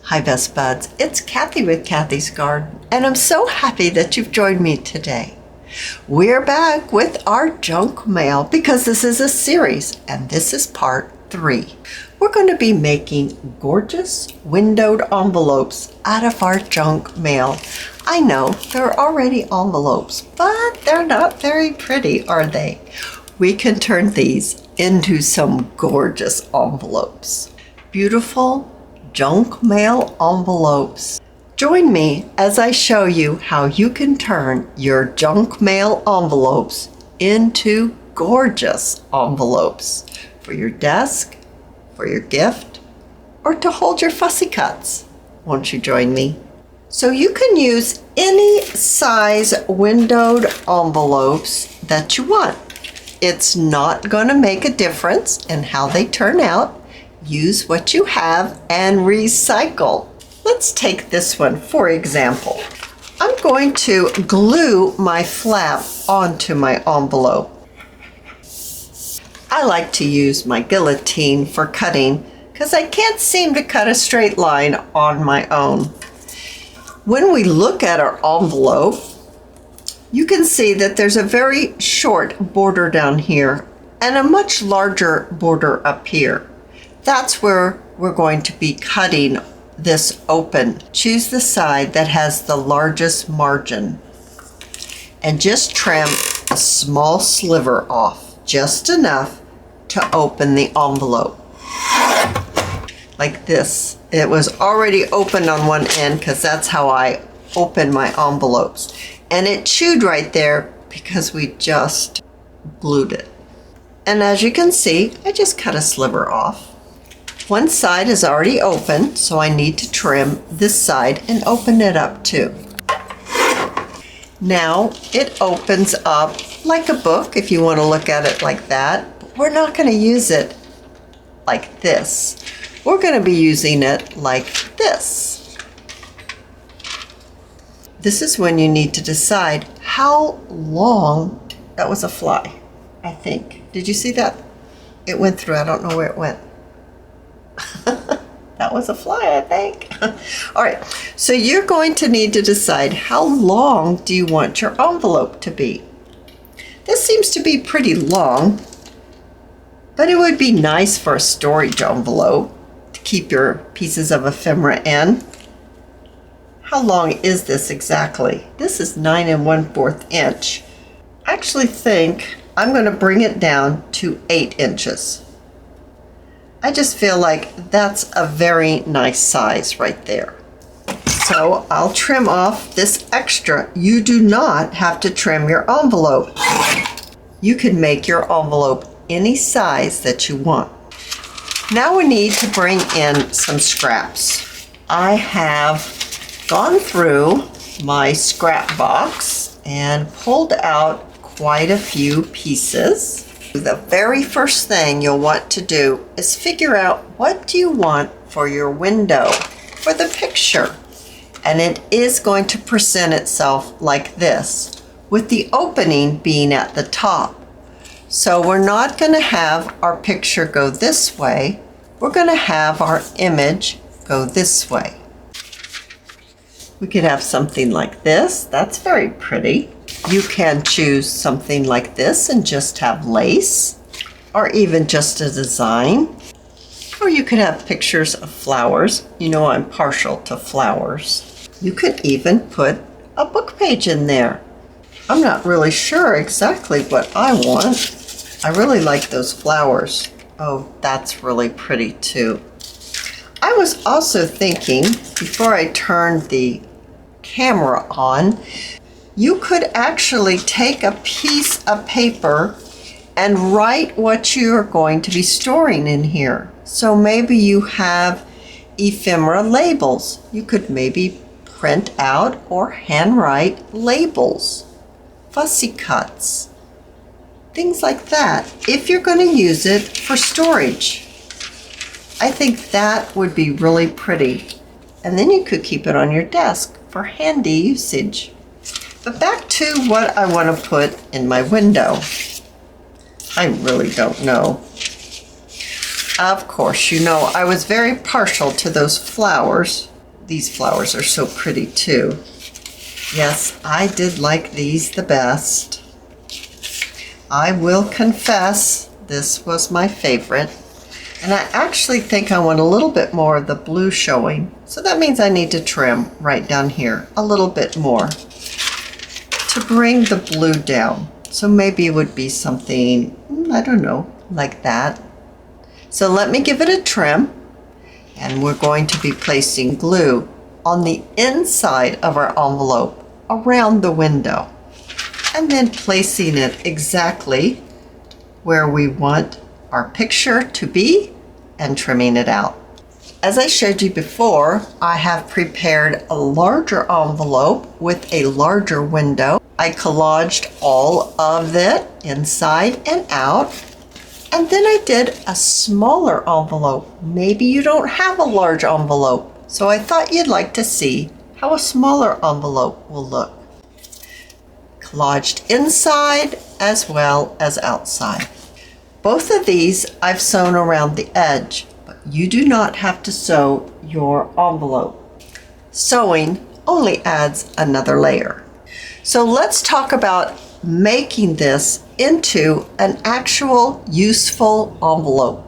Hi Best Buds, it's Cathy with Cathy's Garden, and I'm so happy that you've joined me today. We're back with our junk mail because this is a series and this is part 3. We're going to be making gorgeous windowed envelopes out of our junk mail. I know they're already envelopes, but they're not very pretty, are they? We can turn these into some gorgeous envelopes. Beautiful junk mail envelopes. Join me as I show you how you can turn your junk mail envelopes into gorgeous envelopes for your desk, for your gift, or to hold your fussy cuts. Won't you join me? So you can use any size windowed envelopes that you want. It's not going to make a difference in how they turn out. Use what you have and recycle. Let's take this one for example. I'm going to glue my flap onto my envelope. I like to use my guillotine for cutting because I can't seem to cut a straight line on my own. When we look at our envelope, you can see that there's a very short border down here and a much larger border up here. That's where we're going to be cutting this open. Choose the side that has the largest margin and just trim a small sliver off, just enough to open the envelope. Like this. It was already open on one end because that's how I open my envelopes. And it chewed right there because we just glued it. And as you can see, I just cut a sliver off. One side is already open, so I need to trim this side and open it up too. Now it opens up like a book if you want to look at it like that. But we're not going to use it like this. We're going to be using it like this. This is when you need to decide how long. That was a fly, I think. Did you see that? It went through. I don't know where it went. That was a fly, I think. All right, so you're going to need to decide how long do you want your envelope to be. This seems to be pretty long, but it would be nice for a storage envelope to keep your pieces of ephemera in. How long is this exactly? This is 9 1/4 inch. I actually think I'm going to bring it down to 8 inches. I just feel like that's a very nice size right there. So I'll trim off this extra. You do not have to trim your envelope. You can make your envelope any size that you want. Now we need to bring in some scraps. I have gone through my scrap box and pulled out quite a few pieces. The very first thing you'll want to do is figure out what do you want for your window, for the picture. And it is going to present itself like this, with the opening being at the top. So we're not going to have our picture go this way. We're going to have our image go this way. We could have something like this. That's very pretty. You can choose something like this and just have lace, or even just a design. Or you could have pictures of flowers. You know I'm partial to flowers. You could even put a book page in there. I'm not really sure exactly what I want. I really like those flowers. Oh, that's really pretty too. I was also thinking, before I turned the camera on, you could actually take a piece of paper and write what you're going to be storing in here. So maybe you have ephemera labels. You could maybe print out or handwrite labels, fussy cuts, things like that, if you're going to use it for storage. I think that would be really pretty. And then you could keep it on your desk for handy usage. But back to what I want to put in my window. I really don't know. Of course, you know, I was very partial to those flowers. these flowers are so pretty too. Yes, I did like these the best. I will confess, this was my favorite. And I actually think I want a little bit more of the blue showing. So that means I need to trim right down here a little bit more to bring the blue down. So maybe it would be something, I don't know, like that. So let me give it a trim. And we're going to be placing glue on the inside of our envelope around the window. And then placing it exactly where we want our picture to be and trimming it out. As I showed you before, I have prepared a larger envelope with a larger window. I collaged all of it inside and out. And then I did a smaller envelope. Maybe you don't have a large envelope, so I thought you'd like to see how a smaller envelope will look. Collaged inside as well as outside. Both of these I've sewn around the edge, but you do not have to sew your envelope. Sewing only adds another layer. So let's talk about making this into an actual useful envelope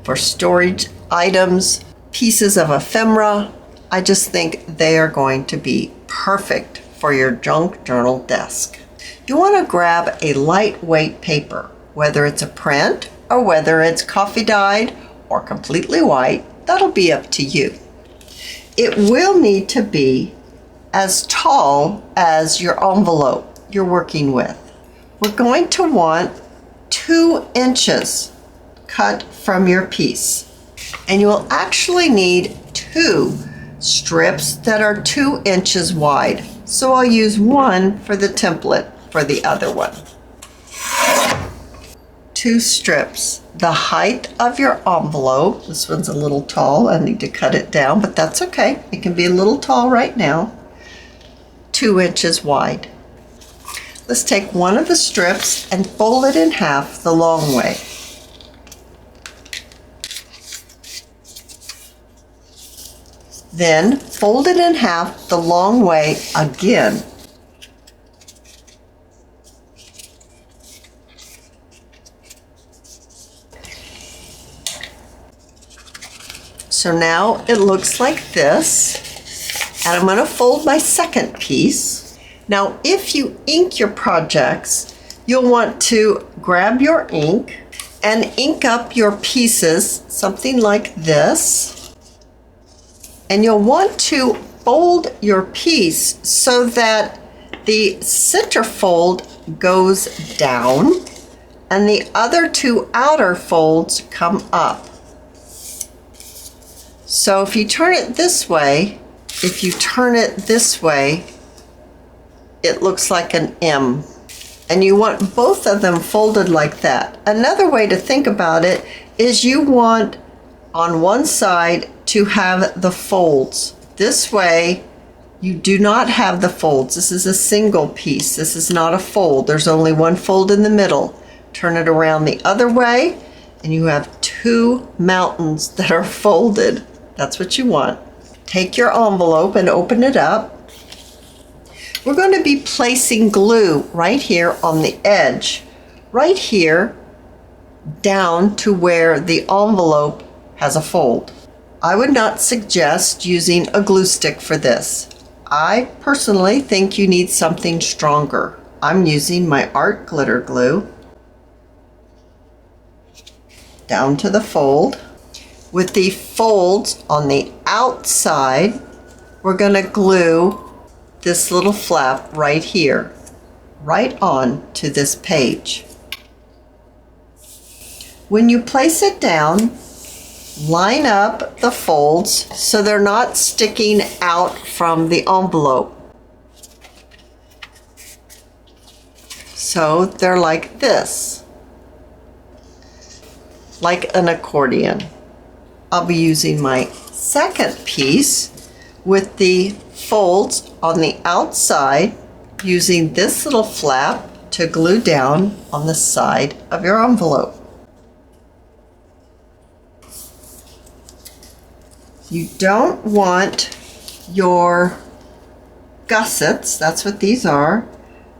for storage items, pieces of ephemera. I just think they are going to be perfect for your junk journal desk. You want to grab a lightweight paper, whether it's a print or whether it's coffee dyed or completely white, that'll be up to you. It will need to be as tall as your envelope you're working with. We're going to want 2 inches cut from your piece. And you will actually need 2 strips that are 2 inches wide. So I'll use one for the template for the other one. 2 strips. The height of your envelope, this one's a little tall, I need to cut it down, but that's okay. It can be a little tall right now. 2 inches wide. Let's take one of the strips and fold it in half the long way. Then fold it in half the long way again. So now it looks like this, and I'm going to fold my second piece. Now, if you ink your projects, you'll want to grab your ink and ink up your pieces, something like this. And you'll want to fold your piece so that the center fold goes down and the other 2 outer folds come up. So if you turn it this way, it looks like an M. And you want both of them folded like that. Another way to think about it is you want on one side to have the folds. This way, you do not have the folds. This is a single piece. This is not a fold. There's only one fold in the middle. Turn it around the other way, and you have 2 mountains that are folded. That's what you want. Take your envelope and open it up. We're going to be placing glue right here on the edge, right here, down to where the envelope has a fold. I would not suggest using a glue stick for this. I personally think you need something stronger. I'm using my art glitter glue down to the fold. With the folds on the outside, we're going to glue this little flap right here, right on to this page. When you place it down, line up the folds so they're not sticking out from the envelope. So they're like this, like an accordion. I'll be using my second piece with the folds on the outside, using this little flap to glue down on the side of your envelope. You don't want your gussets, that's what these are,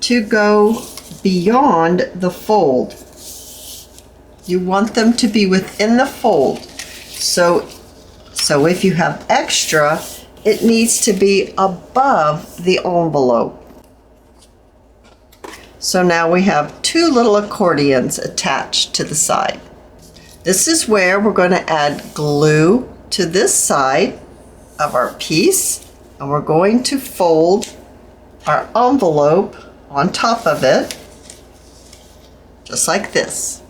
to go beyond the fold. You want them to be within the fold. So if you have extra, it needs to be above the envelope. So now we have two little accordions attached to the side. This is where we're going to add glue to this side of our piece, and we're going to fold our envelope on top of it, just like this.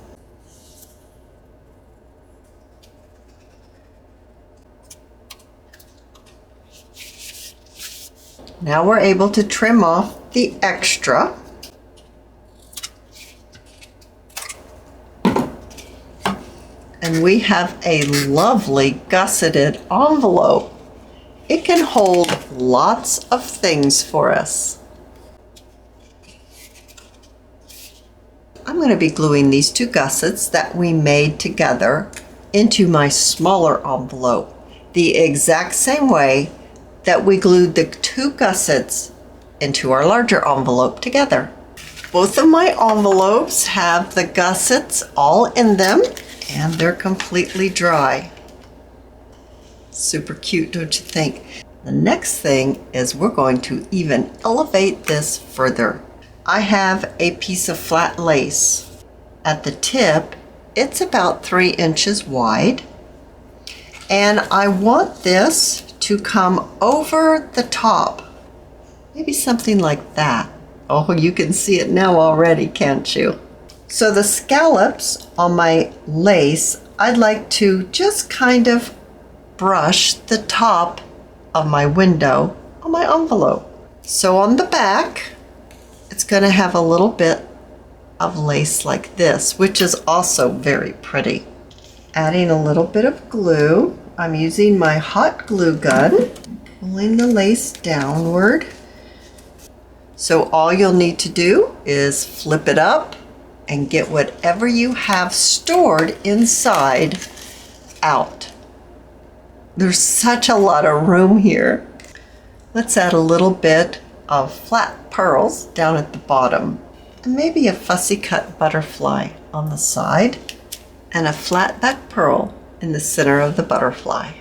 Now we're able to trim off the extra. And we have a lovely gusseted envelope. It can hold lots of things for us. I'm going to be gluing these two gussets that we made together into my smaller envelope, the exact same way that we glued the two gussets into our larger envelope together. Both of my envelopes have the gussets all in them, and they're completely dry. Super cute, don't you think? The next thing is we're going to even elevate this further. I have a piece of flat lace. At the tip, it's about 3 inches wide, and I want this to come over the top. Maybe something like that. Oh, you can see it now already, can't you? So the scallops on my lace, I'd like to just kind of brush the top of my window on my envelope. So on the back, it's going to have a little bit of lace like this, which is also very pretty. Adding a little bit of glue. I'm using my hot glue gun, pulling the lace downward. So all you'll need to do is flip it up and get whatever you have stored inside out. There's such a lot of room here. Let's add a little bit of flat pearls down at the bottom, and maybe a fussy cut butterfly on the side, and a flat back pearl in the center of the butterfly.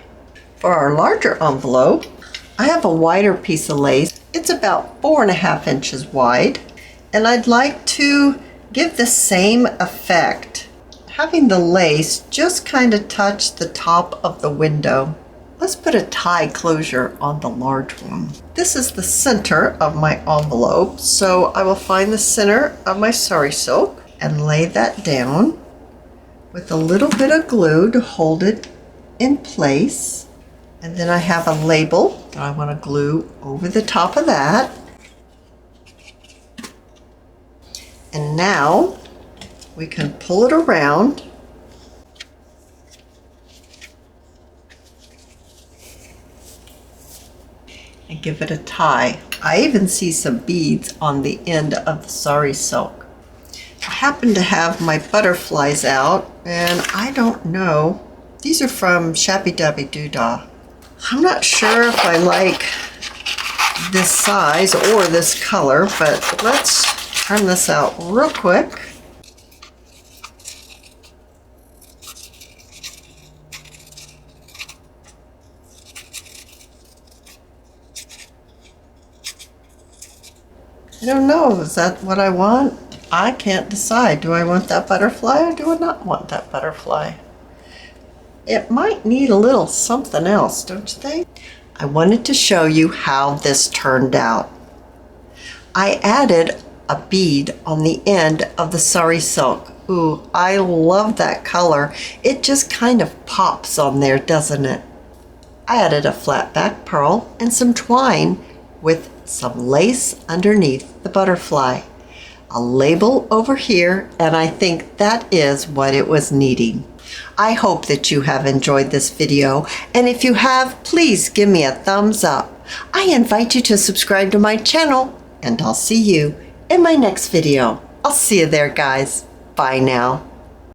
For our larger envelope, I have a wider piece of lace. It's about 4.5 inches wide, and I'd like to give the same effect, having the lace just kind of touch the top of the window. Let's put a tie closure on the large one. This is the center of my envelope, so I will find the center of my sari silk and lay that down with a little bit of glue to hold it in place. And then I have a label that I want to glue over the top of that. And now we can pull it around and give it a tie. I even see some beads on the end of the sari silk. I happen to have my butterflies out, and I don't know. These are from Shabby Dabby Doodah. I'm not sure if I like this size or this color, but let's turn this out real quick. I don't know, is that what I want? I can't decide. Do I want that butterfly or do I not want that butterfly? It might need a little something else, don't you think? I wanted to show you how this turned out. I added a bead on the end of the sari silk. Ooh, I love that color. It just kind of pops on there, doesn't it? I added a flat back pearl and some twine with some lace underneath the butterfly. A label over here, and I think that is what it was needing. I hope that you have enjoyed this video, and if you have, please give me a thumbs up. I invite you to subscribe to my channel, and I'll see you in my next video. I'll see you there, guys. Bye now.